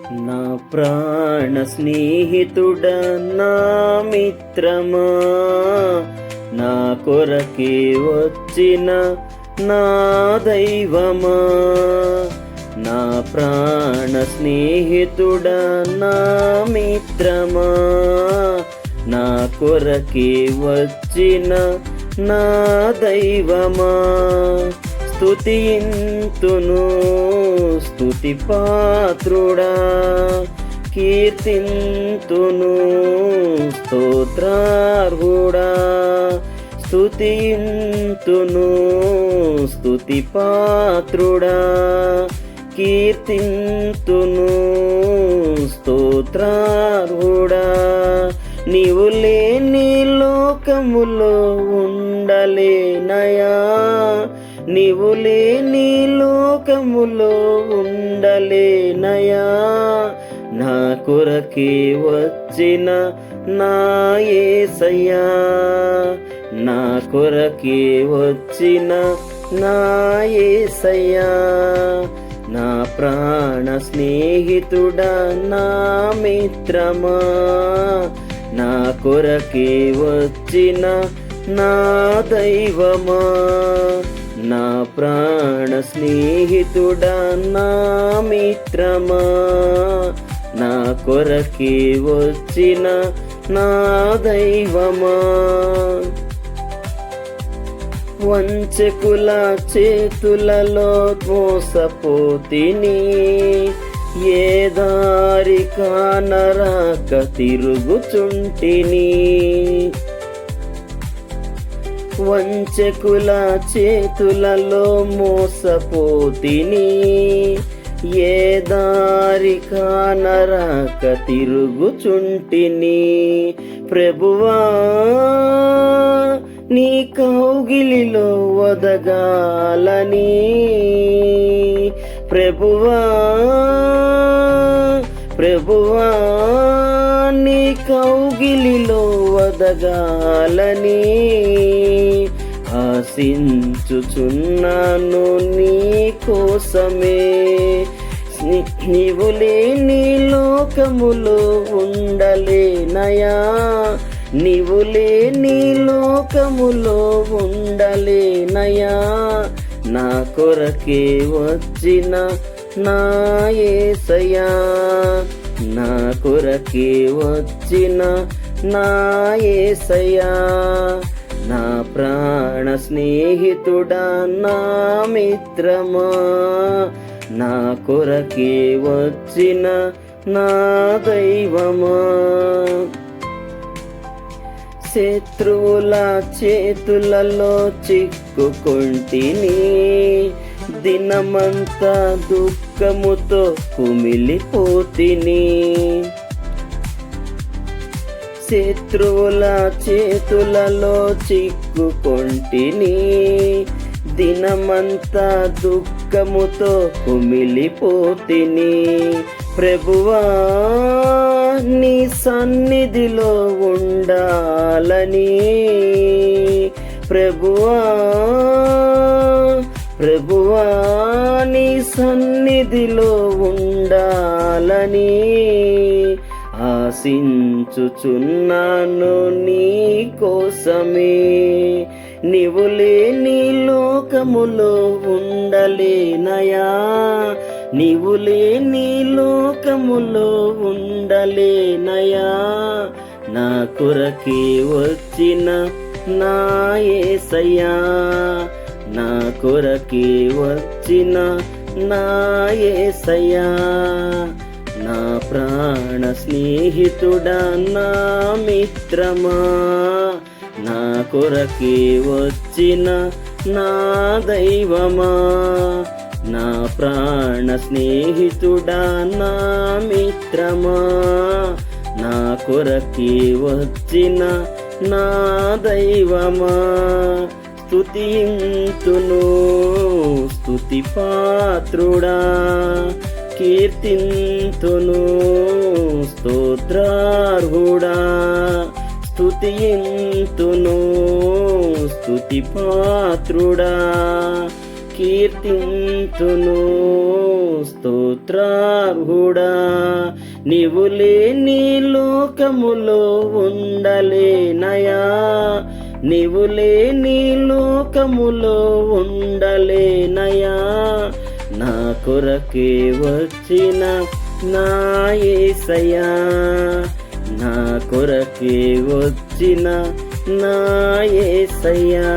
నా ప్రాణ స్నేహితుడ, నా మిత్రమా, నా కొరకే వచ్చిన నా దైవమా. నా ప్రాణ స్నేహితుడ, నా మిత్రమా, నా కొరకే వచ్చిన నా దైవమా. స్తుతింతును స్తుతి పాత్రుడా, కీర్తింతును స్తోత్రార్హుడా. స్తుతింతును స్తుతి పాత్రుడా, కీర్తింతును స్తోత్రార్హుడా. నీవు లేని లోకములో ఉండలేనయా, నీవు లేని లోకములో ఉండలేనయా. నా కొరకే వచ్చిన నా యేసయ్యా, నా కొరకే వచ్చిన నా యేసయ్యా. నా ప్రాణ స్నేహితుడా, నా మిత్రమా, నా కొరకే వచ్చిన నా దైవమా. నా ప్రాణ స్నేహితుడా, నా మిత్రమా, నా కొరకే వచ్చిన నా దైవమా. వంచకుల చేతులలో మోసపోతిని, ఏ దారి కానరాక తిరుగుచుంటిని. వంచకుల చేతులలో మోసపోతిని, ఏ దారి కానరాక తిరుగుచుంటిని. ప్రభువా, నీ కౌగిలిలో ఒదగాలని, ప్రభువా, ప్రభువా, నీ కౌగిలిలో ఒదగాలని ఆశించుచున్నాను నీ కోసమే. నీవు లేని లోకములో ఉండలేనయా, నీవు లేని లోకములో ఉండలేనయా. నా కొరకే వచ్చిన నా యేసయ్యా, నా కొరకే వచ్చిన నా యేసయ్యా. నా ప్రాణ స్నేహితుడా, నా మిత్రమా, నా కొరకే వచ్చిన నా దైవమా. శత్రువుల చేతులలో చిక్కుకొంటిని, దినమంతా దుఃఖముతో కుమిలిపోతిని. శత్రువుల చేతులలో చిక్కుకొంటిని, దినమంతా దుఃఖముతో కుమిలిపోతిని. ప్రభువా, నీ సన్నిధిలో ఉండాలని, ప్రభువా, ప్రభువా, నీ సన్నిధిలో ఉండాలని ఆశించుచున్నాను నీ కోసమే. నీవు లేని లోకములో ఉండలేనయా, నీవు లేని లోకములో ఉండలేనయా. నా కొరకే వచ్చిన నా యేసయ్యా, నా కొరకే వచ్చిన నా యేసయ్యా. నా ప్రాణ స్నేహితుడా, నా మిత్రమా, నా కొరకే వచ్చిన నా దైవమా. నా ప్రాణ స్నేహితుడా, నా మిత్రమా, నా కొరకే వచ్చిన నా దైవమా. స్తుతింతును స్తుతి పాత్రుడా, కీర్తింతును స్తోత్రార్హుడా. స్తుతింతును స్తుతి పాత్రుడా, కీర్తింతును స్తోత్రార్హుడా. నీవు లేని లోకములో ఉండలేనయా, నీవు లేని లోకములో ఉండలేనయా. నా కొరకే వచ్చిన నా యేసయ్యా, నా కొరకే వచ్చిన నా యేసయ్యా.